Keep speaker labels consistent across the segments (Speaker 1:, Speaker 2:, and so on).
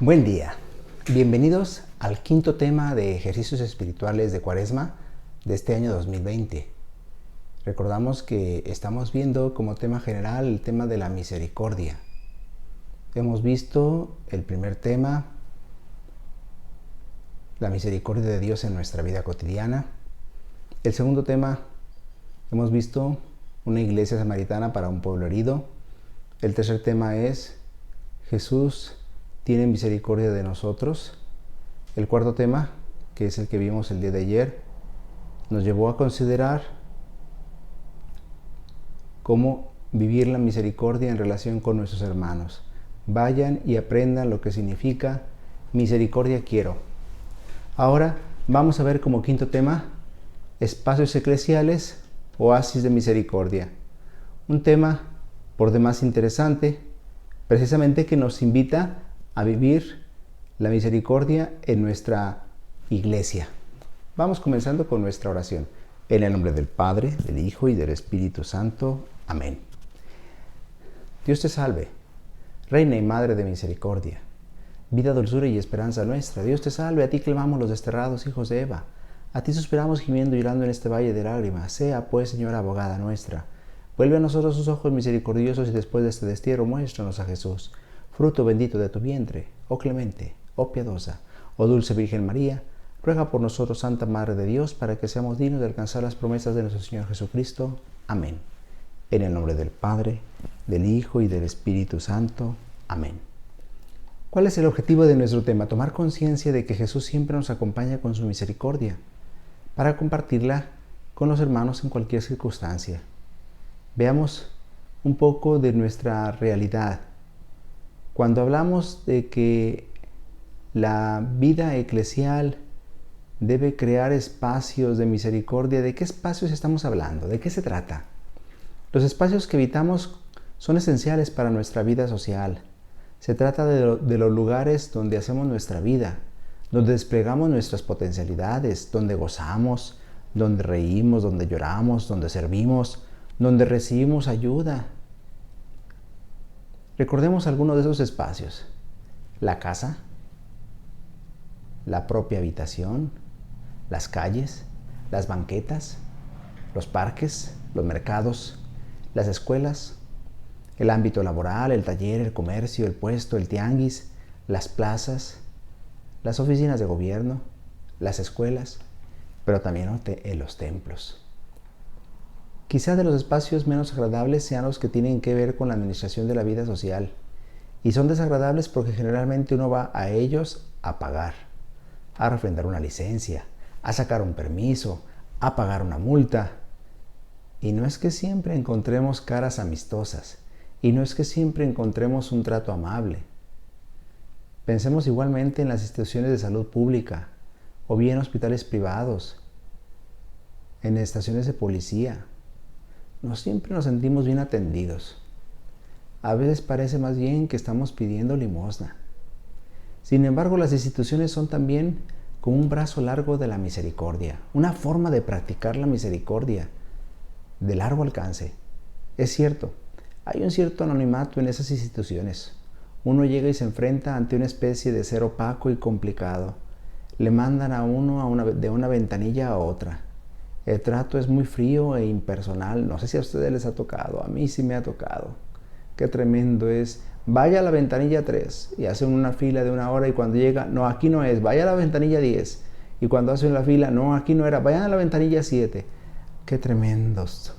Speaker 1: Buen día, bienvenidos al quinto tema de ejercicios espirituales de Cuaresma de este año 2020. Recordamos que estamos viendo como tema general el tema de la misericordia. Hemos visto el primer tema, la misericordia de Dios en nuestra vida cotidiana. El segundo tema, hemos visto una iglesia samaritana para un pueblo herido. El tercer tema es Jesús tiene misericordia de nosotros. El cuarto tema, que es el que vimos el día de ayer, nos llevó a considerar cómo vivir la misericordia en relación con nuestros hermanos. Vayan y aprendan lo que significa misericordia quiero. Ahora vamos a ver como quinto tema, espacios eclesiales, oasis de misericordia. Un tema por demás interesante, precisamente que nos invita a vivir la misericordia en nuestra iglesia. Vamos comenzando con nuestra oración. En el nombre del Padre, del Hijo y del Espíritu Santo. Amén. Dios te salve, Reina y Madre de misericordia, vida, dulzura y esperanza nuestra. Dios te salve, a ti clamamos los desterrados hijos de Eva. A ti suspiramos gimiendo y llorando en este valle de lágrimas. Sea pues, Señora abogada nuestra, vuelve a nosotros sus ojos misericordiosos y después de este destierro muéstranos a Jesús, fruto bendito de tu vientre, oh clemente, oh piadosa, oh dulce Virgen María, ruega por nosotros, Santa Madre de Dios, para que seamos dignos de alcanzar las promesas de nuestro Señor Jesucristo. Amén. En el nombre del Padre, del Hijo y del Espíritu Santo. Amén. ¿Cuál es el objetivo de nuestro tema? Tomar conciencia de que Jesús siempre nos acompaña con su misericordia, para compartirla con los hermanos en cualquier circunstancia. Veamos un poco de nuestra realidad. Cuando hablamos de que la vida eclesial debe crear espacios de misericordia, ¿de qué espacios estamos hablando? ¿De qué se trata? Los espacios que habitamos son esenciales para nuestra vida social. Se trata de los lugares donde hacemos nuestra vida, donde desplegamos nuestras potencialidades, donde gozamos, donde reímos, donde lloramos, donde servimos, donde recibimos ayuda. Recordemos algunos de esos espacios: la casa, la propia habitación, las calles, las banquetas, los parques, los mercados, las escuelas, el ámbito laboral, el taller, el comercio, el puesto, el tianguis, las plazas, las oficinas de gobierno, las escuelas, pero también en los templos. Quizás de los espacios menos agradables sean los que tienen que ver con la administración de la vida social. Y son desagradables porque generalmente uno va a ellos a pagar, a refrendar una licencia, a sacar un permiso, a pagar una multa. Y no es que siempre encontremos caras amistosas, y no es que siempre encontremos un trato amable. Pensemos igualmente en las instituciones de salud pública, o bien hospitales privados, en estaciones de policía. No siempre nos sentimos bien atendidos. A veces parece más bien que estamos pidiendo limosna. Sin embargo, las instituciones son también como un brazo largo de la misericordia, una forma de practicar la misericordia de largo alcance. Es cierto, hay un cierto anonimato en esas instituciones. Uno llega y se enfrenta ante una especie de ser opaco y complicado. Le mandan a uno de una ventanilla a otra. El trato es muy frío e impersonal. No sé si a ustedes les ha tocado. A mí sí me ha tocado. Qué tremendo es. Vaya a la ventanilla 3 y hacen una fila de 1 hora y cuando llega, no, aquí no es. Vaya a la ventanilla 10 y cuando hacen la fila, no, aquí no era. Vayan a la ventanilla 7. Qué tremendos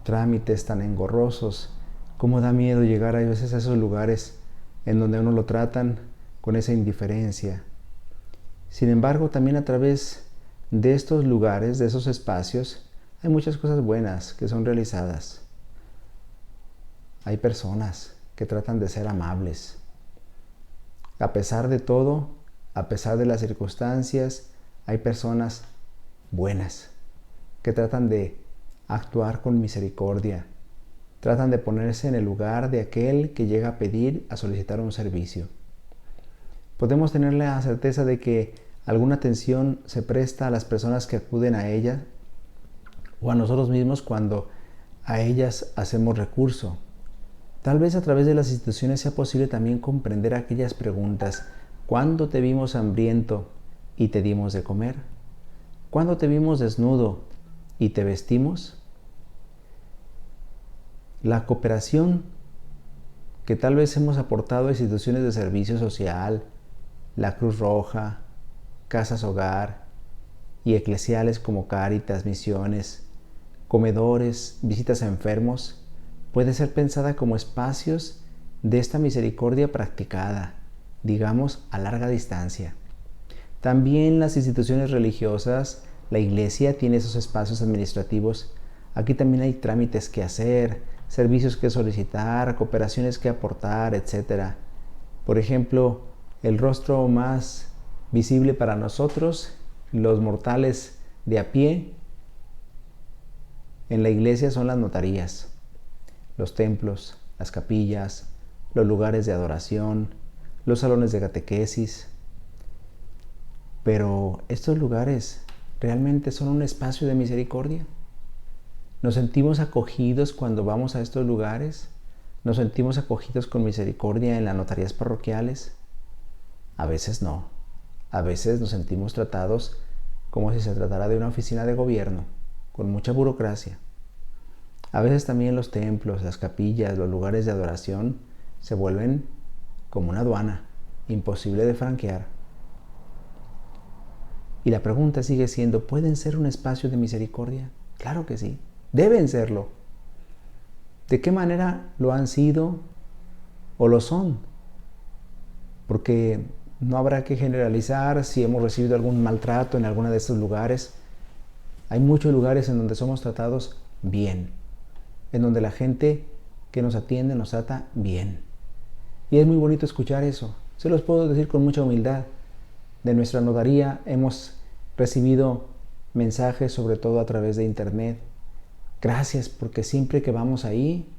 Speaker 1: trámites tan engorrosos. Cómo da miedo llegar a veces a esos lugares en donde a uno lo tratan con esa indiferencia. Sin embargo, también a través de estos lugares, de esos espacios, hay muchas cosas buenas que son realizadas. Hay personas que tratan de ser amables. A pesar de todo, a pesar de las circunstancias, hay personas buenas que tratan de actuar con misericordia. Tratan de ponerse en el lugar de aquel que llega a pedir, a solicitar un servicio. Podemos tener la certeza de que alguna atención se presta a las personas que acuden a ella o a nosotros mismos cuando a ellas hacemos recurso. Tal vez a través de las instituciones sea posible también comprender aquellas preguntas: ¿Cuándo te vimos hambriento y te dimos de comer? ¿Cuándo te vimos desnudo y te vestimos? La cooperación que tal vez hemos aportado a instituciones de servicio social, la Cruz Roja, Casas Hogar y eclesiales como Cáritas, misiones, comedores, visitas a enfermos, puede ser pensada como espacios de esta misericordia practicada, digamos, a larga distancia. También las instituciones religiosas, la iglesia tiene esos espacios administrativos. Aquí también hay trámites que hacer, servicios que solicitar, cooperaciones que aportar, etc. Por ejemplo, el rostro más visible para nosotros, los mortales de a pie, en la iglesia son las notarías, los templos, las capillas, los lugares de adoración, los salones de catequesis. Pero estos lugares realmente son un espacio de misericordia. ¿Nos sentimos acogidos cuando vamos a estos lugares? ¿Nos sentimos acogidos con misericordia en las notarías parroquiales? A veces no. A veces nos sentimos tratados como si se tratara de una oficina de gobierno, con mucha burocracia. A veces también los templos, las capillas, los lugares de adoración se vuelven como una aduana, imposible de franquear. Y la pregunta sigue siendo, ¿pueden ser un espacio de misericordia? Claro que sí, deben serlo. ¿De qué manera lo han sido o lo son? Porque no habrá que generalizar si hemos recibido algún maltrato en alguno de estos lugares. Hay muchos lugares en donde somos tratados bien, en donde la gente que nos atiende nos trata bien. Y es muy bonito escuchar eso. Se los puedo decir con mucha humildad. De nuestra notaría hemos recibido mensajes, sobre todo a través de internet. Gracias, porque siempre que vamos ahí,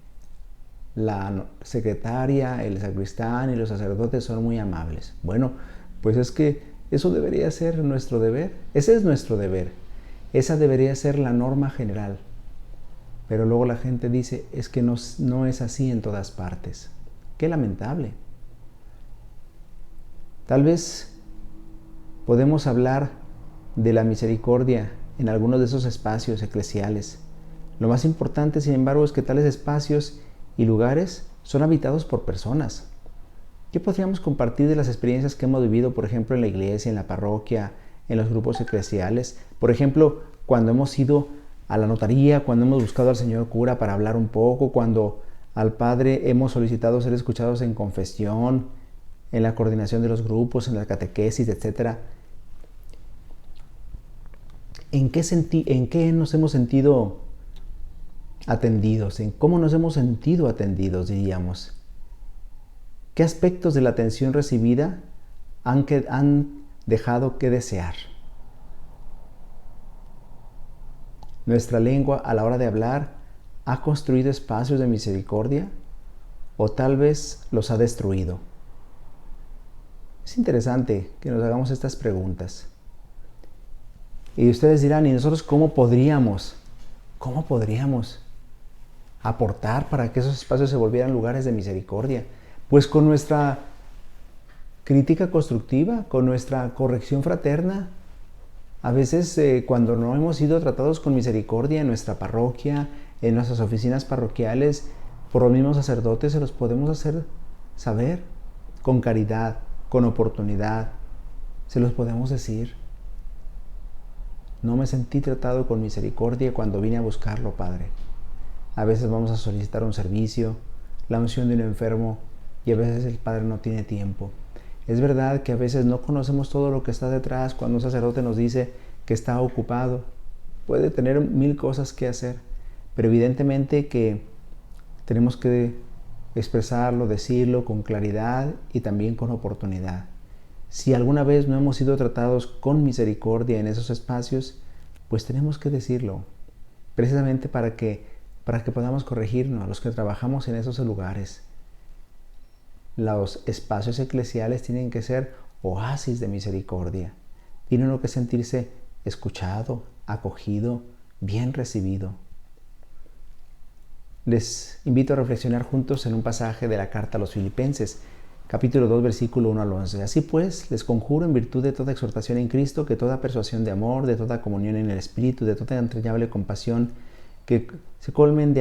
Speaker 1: la secretaria, el sacristán y los sacerdotes son muy amables. Bueno, pues es que eso debería ser nuestro deber. Ese es nuestro deber. Esa debería ser la norma general. Pero luego la gente dice, es que no es así en todas partes. Qué lamentable. Tal vez podemos hablar de la misericordia en algunos de esos espacios eclesiales. Lo más importante, sin embargo, es que tales espacios y lugares son habitados por personas. ¿Qué podríamos compartir de las experiencias que hemos vivido, por ejemplo, en la iglesia, en la parroquia, en los grupos eclesiales? Por ejemplo, cuando hemos ido a la notaría, cuando hemos buscado al señor cura para hablar un poco, cuando al padre hemos solicitado ser escuchados en confesión, en la coordinación de los grupos, en la catequesis, etc. ¿En qué nos hemos sentido atendidos? ¿En cómo nos hemos sentido atendidos, diríamos? ¿Qué aspectos de la atención recibida han dejado que desear? ¿Nuestra lengua a la hora de hablar ha construido espacios de misericordia o tal vez los ha destruido? Es interesante que nos hagamos estas preguntas. Y ustedes dirán, ¿y nosotros cómo podríamos aportar para que esos espacios se volvieran lugares de misericordia? Pues con nuestra crítica constructiva, con nuestra corrección fraterna. A veces cuando no hemos sido tratados con misericordia en nuestra parroquia, en nuestras oficinas parroquiales, por los mismos sacerdotes, se los podemos hacer saber con caridad, con oportunidad. Se los podemos decir. No me sentí tratado con misericordia cuando vine a buscarlo, Padre. A veces vamos a solicitar un servicio, la unción de un enfermo, y a veces el Padre no tiene tiempo. Es verdad que a veces no conocemos todo lo que está detrás cuando un sacerdote nos dice que está ocupado. Puede tener 1000 cosas que hacer, pero evidentemente que tenemos que expresarlo, decirlo con claridad y también con oportunidad. Si alguna vez no hemos sido tratados con misericordia en esos espacios, pues tenemos que decirlo, precisamente para que podamos corregirnos a los que trabajamos en esos lugares. Los espacios eclesiales tienen que ser oasis de misericordia. Tiene uno que sentirse escuchado, acogido, bien recibido. Les invito a reflexionar juntos en un pasaje de la carta a los Filipenses. capítulo 2, versículo 1 al 11. Así pues, les conjuro en virtud de toda exhortación en Cristo, que toda persuasión de amor, de toda comunión en el Espíritu, de toda entrañable compasión, que colmen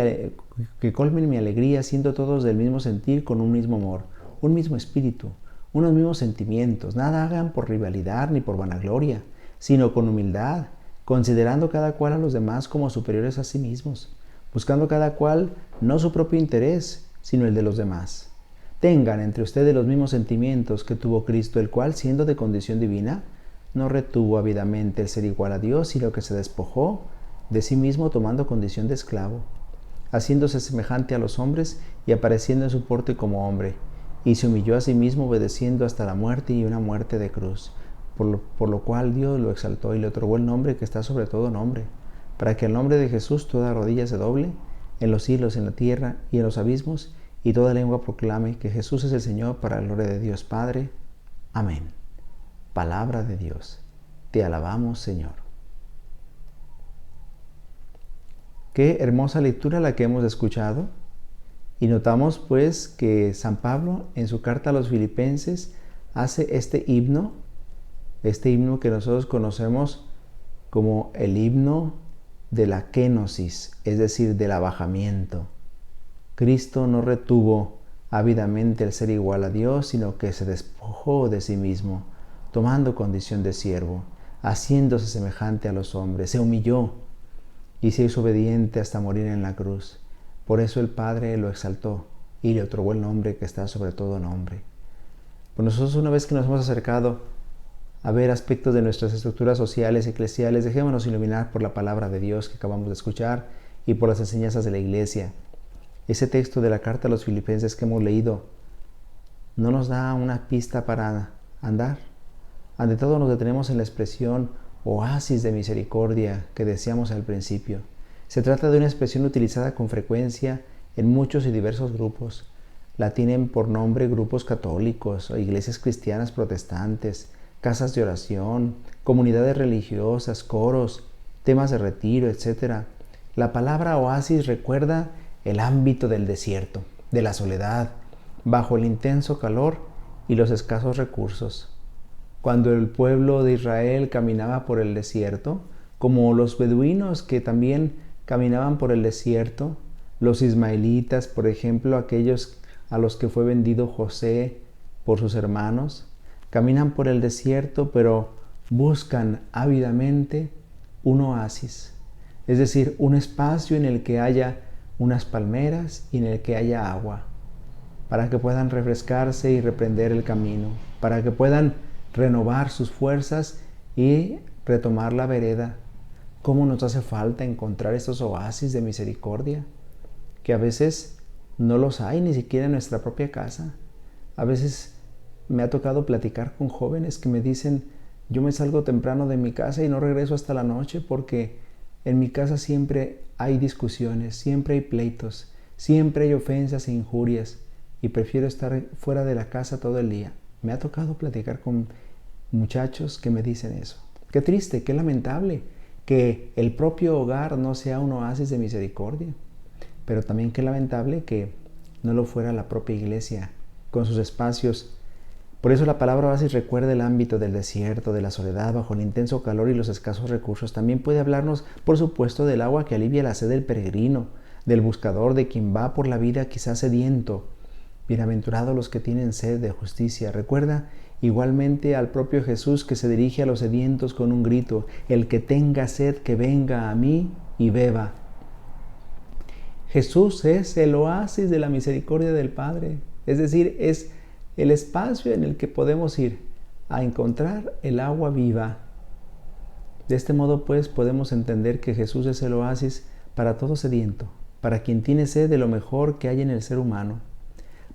Speaker 1: mi alegría, siendo todos del mismo sentir, con un mismo amor, un mismo espíritu, unos mismos sentimientos. Nada hagan por rivalidad ni por vanagloria, sino con humildad, considerando cada cual a los demás como superiores a sí mismos, buscando cada cual no su propio interés, sino el de los demás. Tengan entre ustedes los mismos sentimientos que tuvo Cristo, el cual, siendo de condición divina, no retuvo ávidamente el ser igual a Dios, sino que se despojó de sí mismo, tomando condición de esclavo, haciéndose semejante a los hombres y apareciendo en su porte como hombre, y se humilló a sí mismo, obedeciendo hasta la muerte y una muerte de cruz, por lo cual Dios lo exaltó y le otorgó el nombre que está sobre todo nombre, para que al nombre de Jesús toda rodilla se doble, en los cielos, en la tierra y en los abismos, y toda lengua proclame que Jesús es el Señor, para la gloria de Dios Padre. Amén. Palabra de Dios. Te alabamos, Señor. Qué hermosa lectura la que hemos escuchado. Y notamos pues que San Pablo en su carta a los Filipenses hace este himno que nosotros conocemos como el himno de la kénosis, es decir, del abajamiento. Cristo no retuvo ávidamente el ser igual a Dios, sino que se despojó de sí mismo, tomando condición de siervo, haciéndose semejante a los hombres, se humilló y se hizo obediente hasta morir en la cruz. Por eso el Padre lo exaltó y le otorgó el nombre que está sobre todo nombre. Pues nosotros, una vez que nos hemos acercado a ver aspectos de nuestras estructuras sociales, eclesiales, dejémonos iluminar por la palabra de Dios que acabamos de escuchar y por las enseñanzas de la Iglesia. Ese texto de la carta a los Filipenses que hemos leído no nos da una pista para andar. Ante todo nos detenemos en la expresión oasis de misericordia que decíamos al principio. Se trata de una expresión utilizada con frecuencia en muchos y diversos grupos. La tienen por nombre grupos católicos o iglesias cristianas protestantes, casas de oración, comunidades religiosas, coros, temas de retiro, etc. La palabra oasis recuerda el ámbito del desierto, de la soledad, bajo el intenso calor y los escasos recursos. Cuando el pueblo de Israel caminaba por el desierto, como los beduinos que también caminaban por el desierto, los ismaelitas, por ejemplo, aquellos a los que fue vendido José por sus hermanos, caminan por el desierto, pero buscan ávidamente un oasis, es decir, un espacio en el que haya unas palmeras y en el que haya agua, para que puedan refrescarse y reprender el camino, para que puedan renovar sus fuerzas y retomar la vereda. ¿Cómo nos hace falta encontrar estos oasis de misericordia? Que a veces no los hay ni siquiera en nuestra propia casa. A veces me ha tocado platicar con jóvenes que me dicen: yo me salgo temprano de mi casa y no regreso hasta la noche porque en mi casa siempre hay discusiones, siempre hay pleitos, siempre hay ofensas e injurias y prefiero estar fuera de la casa todo el día. Me ha tocado platicar con muchachos que me dicen eso. Qué triste, qué lamentable que el propio hogar no sea un oasis de misericordia, pero también qué lamentable que no lo fuera la propia iglesia con sus espacios. Por eso la palabra oasis recuerda el ámbito del desierto, de la soledad, bajo el intenso calor y los escasos recursos. También puede hablarnos, por supuesto, del agua que alivia la sed del peregrino, del buscador, de quien va por la vida quizás sediento. Bienaventurados los que tienen sed de justicia. Recuerda igualmente al propio Jesús que se dirige a los sedientos con un grito: el que tenga sed, que venga a mí y beba. Jesús es el oasis de la misericordia del Padre, es decir, es el espacio en el que podemos ir a encontrar el agua viva. De este modo, pues, podemos entender que Jesús es el oasis para todo sediento, para quien tiene sed de lo mejor que hay en el ser humano.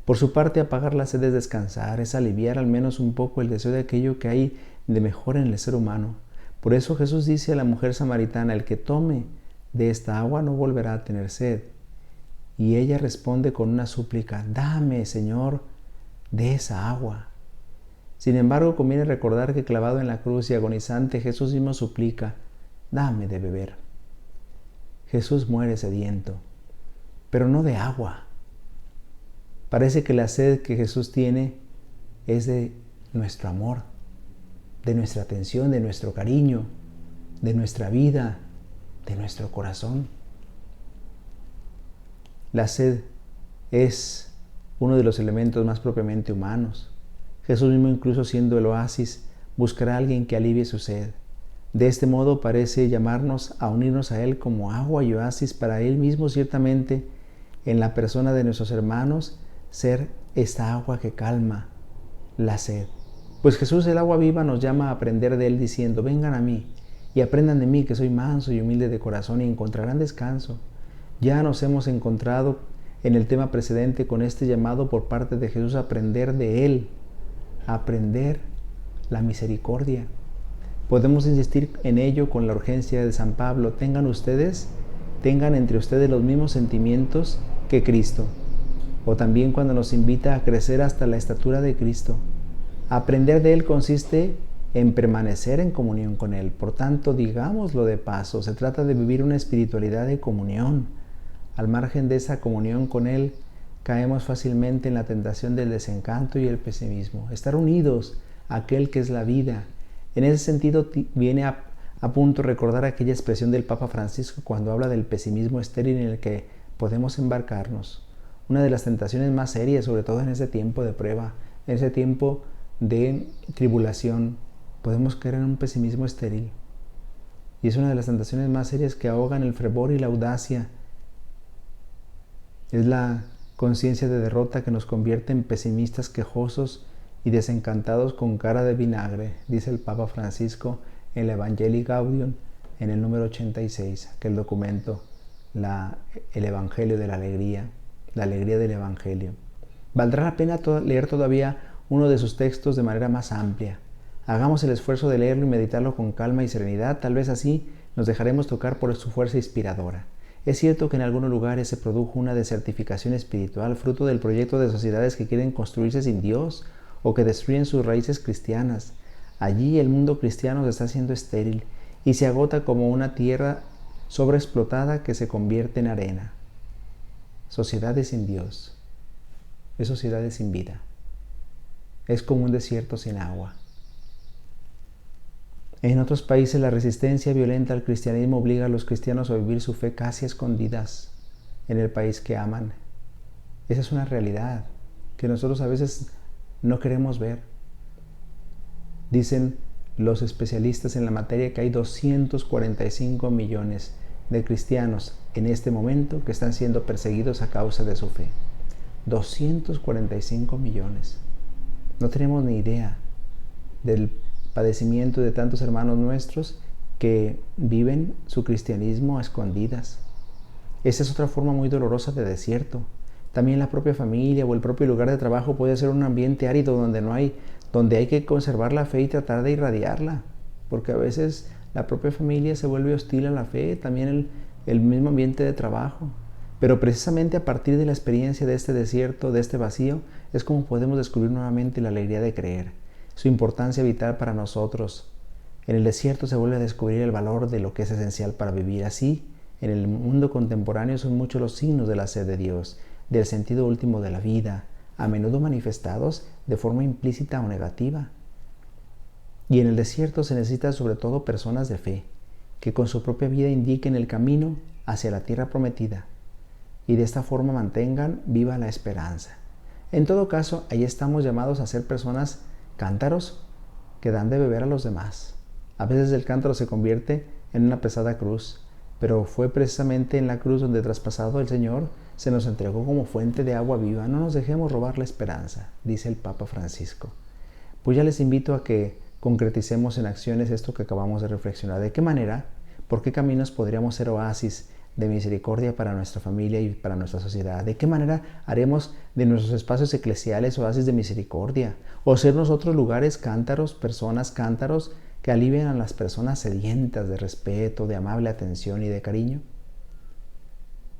Speaker 1: Por su parte, apagar la sed es descansar, es aliviar al menos un poco el deseo de aquello que hay de mejor en el ser humano. Por eso Jesús dice a la mujer samaritana: el que tome de esta agua no volverá a tener sed. Y ella responde con una súplica: dame, Señor, de esa agua. Sin embargo, conviene recordar que clavado en la cruz y agonizante, Jesús mismo suplica: dame de beber. Jesús muere sediento, pero no de agua. Parece que la sed que Jesús tiene es de nuestro amor, de nuestra atención, de nuestro cariño, de nuestra vida, de nuestro corazón. La sed es uno de los elementos más propiamente humanos. Jesús mismo, incluso siendo el oasis, buscará a alguien que alivie su sed. De este modo parece llamarnos a unirnos a Él como agua y oasis para Él mismo, ciertamente, en la persona de nuestros hermanos, ser esta agua que calma la sed. Pues Jesús, el agua viva, nos llama a aprender de Él diciendo: vengan a mí y aprendan de mí, que soy manso y humilde de corazón, y encontrarán descanso. Ya nos hemos encontrado en el tema precedente con este llamado por parte de Jesús a aprender de Él, a aprender la misericordia. Podemos insistir en ello con la urgencia de San Pablo: tengan entre ustedes los mismos sentimientos que Cristo. O también cuando nos invita a crecer hasta la estatura de Cristo. Aprender de Él consiste en permanecer en comunión con Él. Por tanto, digámoslo de paso, se trata de vivir una espiritualidad de comunión. Al margen de esa comunión con Él, caemos fácilmente en la tentación del desencanto y el pesimismo. Estar unidos a aquel que es la vida. En ese sentido, viene a punto recordar aquella expresión del Papa Francisco cuando habla del pesimismo estéril en el que podemos embarcarnos. Una de las tentaciones más serias, sobre todo en ese tiempo de prueba, en ese tiempo de tribulación, podemos caer en un pesimismo estéril. Y es una de las tentaciones más serias que ahogan el fervor y la audacia. Es la conciencia de derrota que nos convierte en pesimistas quejosos y desencantados con cara de vinagre, dice el Papa Francisco en la Evangelii Gaudium, en el número 86, aquel documento, el Evangelio de la alegría del Evangelio. Valdrá la pena leer todavía uno de sus textos de manera más amplia. Hagamos el esfuerzo de leerlo y meditarlo con calma y serenidad, tal vez así nos dejaremos tocar por su fuerza inspiradora. Es cierto que en algunos lugares se produjo una desertificación espiritual, fruto del proyecto de sociedades que quieren construirse sin Dios o que destruyen sus raíces cristianas. Allí el mundo cristiano se está haciendo estéril y se agota como una tierra sobreexplotada que se convierte en arena. Sociedades sin Dios es sociedades sin vida. Es como un desierto sin agua. En otros países la resistencia violenta al cristianismo obliga a los cristianos a vivir su fe casi escondidas en el país que aman. Esa es una realidad que nosotros a veces no queremos ver. Dicen los especialistas en la materia que hay 245 millones de cristianos en este momento que están siendo perseguidos a causa de su fe. 245 millones. No tenemos ni idea del padecimiento de tantos hermanos nuestros que viven su cristianismo a escondidas. Esa es otra forma muy dolorosa de desierto. También la propia familia o el propio lugar de trabajo puede ser un ambiente árido donde hay que conservar la fe y tratar de irradiarla, porque a veces la propia familia se vuelve hostil a la fe, también el mismo ambiente de trabajo. Pero precisamente a partir de la experiencia de este desierto, de este vacío, es como podemos descubrir nuevamente la alegría de creer, su importancia vital para nosotros. En el desierto se vuelve a descubrir el valor de lo que es esencial para vivir. Así, en el mundo contemporáneo son muchos los signos de la sed de Dios, del sentido último de la vida, a menudo manifestados de forma implícita o negativa. Y en el desierto se necesitan sobre todo personas de fe, que con su propia vida indiquen el camino hacia la tierra prometida, y de esta forma mantengan viva la esperanza. En todo caso, ahí estamos llamados a ser personas cántaros que dan de beber a los demás. A veces el cántaro se convierte en una pesada cruz, pero fue precisamente en la cruz donde, traspasado el Señor, se nos entregó como fuente de agua viva. No nos dejemos robar la esperanza, dice el Papa Francisco. Pues ya les invito a que concreticemos en acciones esto que acabamos de reflexionar. ¿De qué manera? ¿Por qué caminos podríamos ser oasis de misericordia para nuestra familia y para nuestra sociedad? ¿De qué manera haremos de nuestros espacios eclesiales oasis de misericordia? ¿O ser nosotros lugares cántaros, personas cántaros que alivian a las personas sedientas de respeto, de amable atención y de cariño?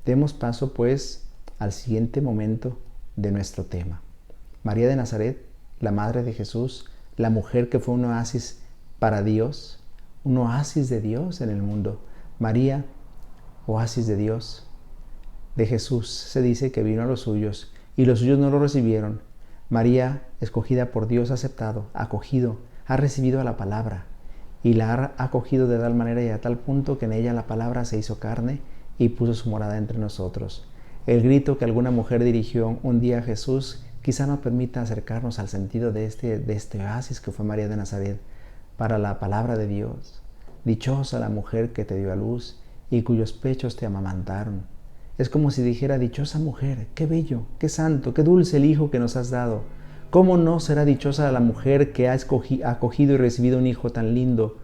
Speaker 1: Demos paso, pues, al siguiente momento de nuestro tema. María de Nazaret, la Madre de Jesús, la mujer que fue un oasis para Dios, un oasis de Dios en el mundo. María, oasis de Dios. De Jesús se dice que vino a los suyos y los suyos no lo recibieron, María, escogida por Dios, ha aceptado, acogido, ha recibido a la palabra y la ha acogido de tal manera y a tal punto que en ella la palabra se hizo carne y puso su morada entre nosotros. El grito que alguna mujer dirigió un día a Jesús quizá nos permita acercarnos al sentido de este oasis que fue María de Nazaret para la palabra de Dios. Dichosa la mujer que te dio a luz y cuyos pechos te amamantaron. Es como si dijera: dichosa mujer, qué bello, qué santo, qué dulce el hijo que nos has dado. ¿Cómo no será dichosa la mujer que ha acogido y recibido un hijo tan lindo?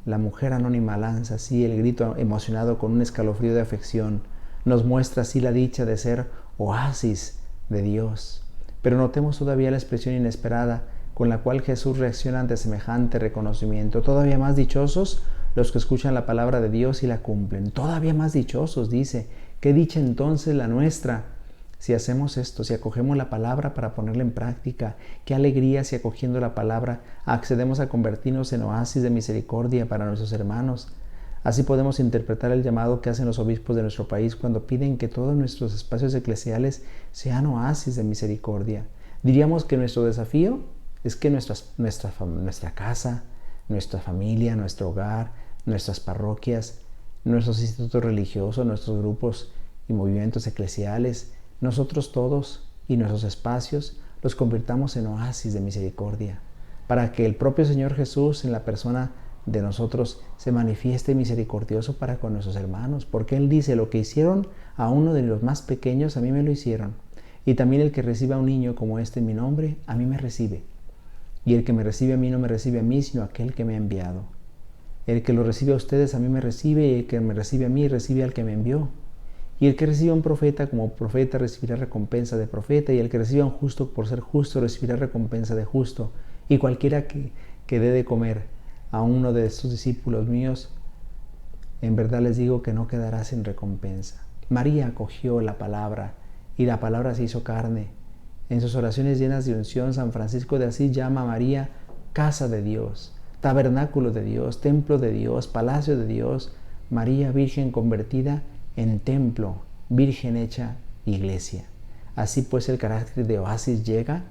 Speaker 1: La mujer anónima lanza así el grito emocionado con un escalofrío de afección. Nos muestra así la dicha de ser oasis de Dios. Pero notemos todavía la expresión inesperada con la cual Jesús reacciona ante semejante reconocimiento. Todavía más dichosos los que escuchan la palabra de Dios y la cumplen. Todavía más dichosos, dice. ¿Qué dicha entonces la nuestra? Si hacemos esto, si acogemos la palabra para ponerla en práctica, qué alegría si acogiendo la palabra accedemos a convertirnos en oasis de misericordia para nuestros hermanos. Así podemos interpretar el llamado que hacen los obispos de nuestro país cuando piden que todos nuestros espacios eclesiales sean oasis de misericordia. Diríamos que nuestro desafío es que nuestra casa, nuestra familia, nuestro hogar, nuestras parroquias, nuestros institutos religiosos, nuestros grupos y movimientos eclesiales, nosotros todos y nuestros espacios los convirtamos en oasis de misericordia, para que el propio Señor Jesús en la persona de nosotros se manifieste misericordioso para con nuestros hermanos, porque Él dice: lo que hicieron a uno de los más pequeños, a mí me lo hicieron, y también el que reciba a un niño como este en mi nombre, a mí me recibe, y el que me recibe a mí no me recibe a mí, sino a aquel que me ha enviado. El que lo recibe a ustedes a mí me recibe, y el que me recibe a mí recibe al que me envió. Y el que reciba a un profeta como profeta recibirá recompensa de profeta, y el que reciba a un justo por ser justo recibirá recompensa de justo. Y cualquiera que dé de comer a uno de estos discípulos míos, en verdad les digo que no quedará sin recompensa. María acogió la palabra y la palabra se hizo carne. En sus oraciones llenas de unción, San Francisco de Asís llama a María casa de Dios, tabernáculo de Dios, templo de Dios, palacio de Dios. María, virgen convertida en templo, virgen hecha iglesia. Así pues el carácter de oasis llega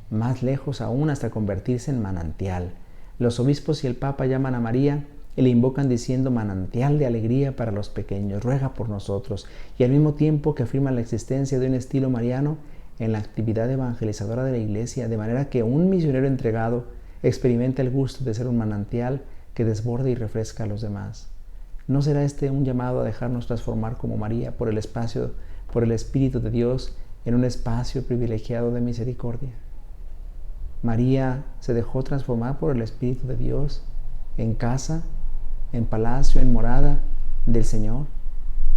Speaker 1: más lejos aún hasta convertirse en manantial. Los obispos y el Papa llaman a María y le invocan diciendo: manantial de alegría para los pequeños, ruega por nosotros. Y al mismo tiempo que afirman la existencia de un estilo mariano en la actividad evangelizadora de la iglesia, de manera que un misionero entregado experimenta el gusto de ser un manantial que desborda y refresca a los demás. ¿No será este un llamado a dejarnos transformar como María por el Espíritu de Dios en un espacio privilegiado de misericordia? María se dejó transformar por el Espíritu de Dios en casa, en palacio, en morada del Señor.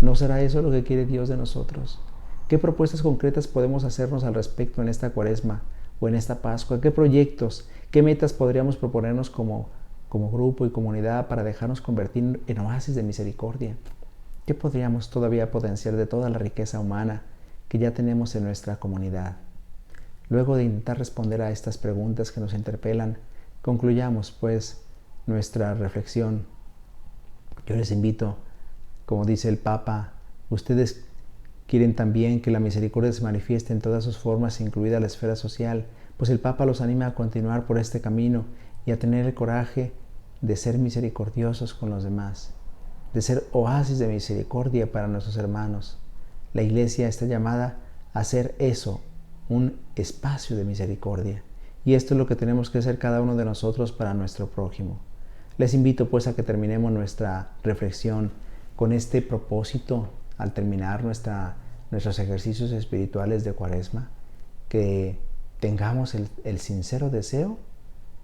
Speaker 1: ¿No será eso lo que quiere Dios de nosotros? ¿Qué propuestas concretas podemos hacernos al respecto en esta Cuaresma o en esta Pascua? ¿Qué proyectos, qué metas podríamos proponernos como grupo y comunidad para dejarnos convertir en oasis de misericordia? ¿Qué podríamos todavía potenciar de toda la riqueza humana que ya tenemos en nuestra comunidad? Luego de intentar responder a estas preguntas que nos interpelan, concluyamos pues nuestra reflexión. Yo les invito, como dice el Papa, ustedes quieren también que la misericordia se manifieste en todas sus formas, incluida la esfera social, pues el Papa los anima a continuar por este camino y a tener el coraje de ser misericordiosos con los demás, de ser oasis de misericordia para nuestros hermanos. La Iglesia está llamada a hacer eso, un espacio de misericordia. Y esto es lo que tenemos que hacer cada uno de nosotros para nuestro prójimo. Les invito pues a que terminemos nuestra reflexión con este propósito al terminar nuestros ejercicios espirituales de Cuaresma, que tengamos el sincero deseo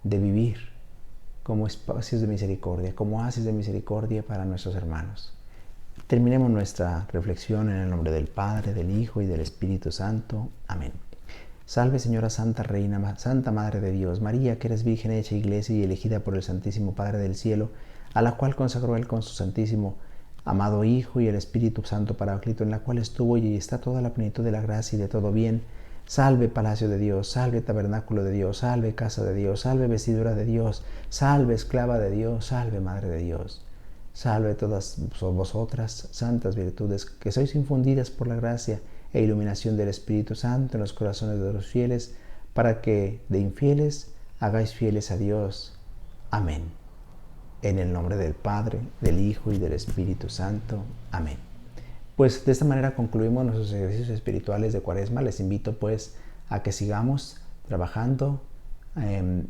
Speaker 1: de vivir como espacios de misericordia, como oasis de misericordia para nuestros hermanos. Terminemos nuestra reflexión en el nombre del Padre, del Hijo y del Espíritu Santo. Amén. Salve, Señora Santa Reina, Santa Madre de Dios, María, que eres virgen hecha iglesia y elegida por el Santísimo Padre del Cielo, a la cual consagró Él con su Santísimo amado Hijo y el Espíritu Santo Paráclito, en la cual estuvo y está toda la plenitud de la gracia y de todo bien. Salve, palacio de Dios, salve, tabernáculo de Dios, salve, casa de Dios, salve, vestidura de Dios, salve, esclava de Dios, salve, Madre de Dios. Salve todas vosotras, santas virtudes, que sois infundidas por la gracia e iluminación del Espíritu Santo en los corazones de los fieles, para que de infieles hagáis fieles a Dios. Amén. En el nombre del Padre, del Hijo y del Espíritu Santo. Amén. Pues de esta manera concluimos nuestros ejercicios espirituales de Cuaresma. Les invito pues a que sigamos trabajando en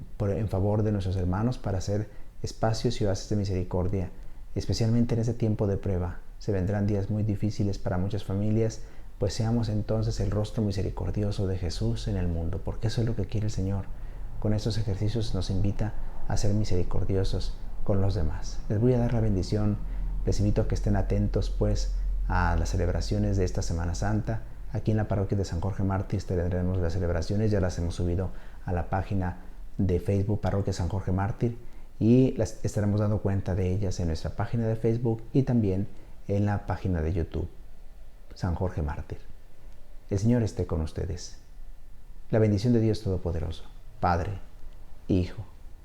Speaker 1: favor de nuestros hermanos para hacer espacios y oasis de misericordia, especialmente en este tiempo de prueba. Se vendrán días muy difíciles para muchas familias, pues seamos entonces el rostro misericordioso de Jesús en el mundo, porque eso es lo que quiere el Señor. Con estos ejercicios nos invita a ser misericordiosos con los demás. Les voy a dar la bendición. Les invito a que estén atentos pues a las celebraciones de esta Semana Santa. Aquí en la parroquia de San Jorge Mártir tendremos las celebraciones, ya las hemos subido a la página de Facebook Parroquia San Jorge Mártir y las estaremos dando cuenta de ellas en nuestra página de Facebook y también en la página de YouTube San Jorge Mártir. El Señor esté con ustedes. La bendición de Dios Todopoderoso, Padre, Hijo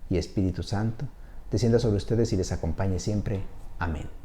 Speaker 1: y Espíritu Santo, descienda sobre ustedes y les acompañe siempre. Amén.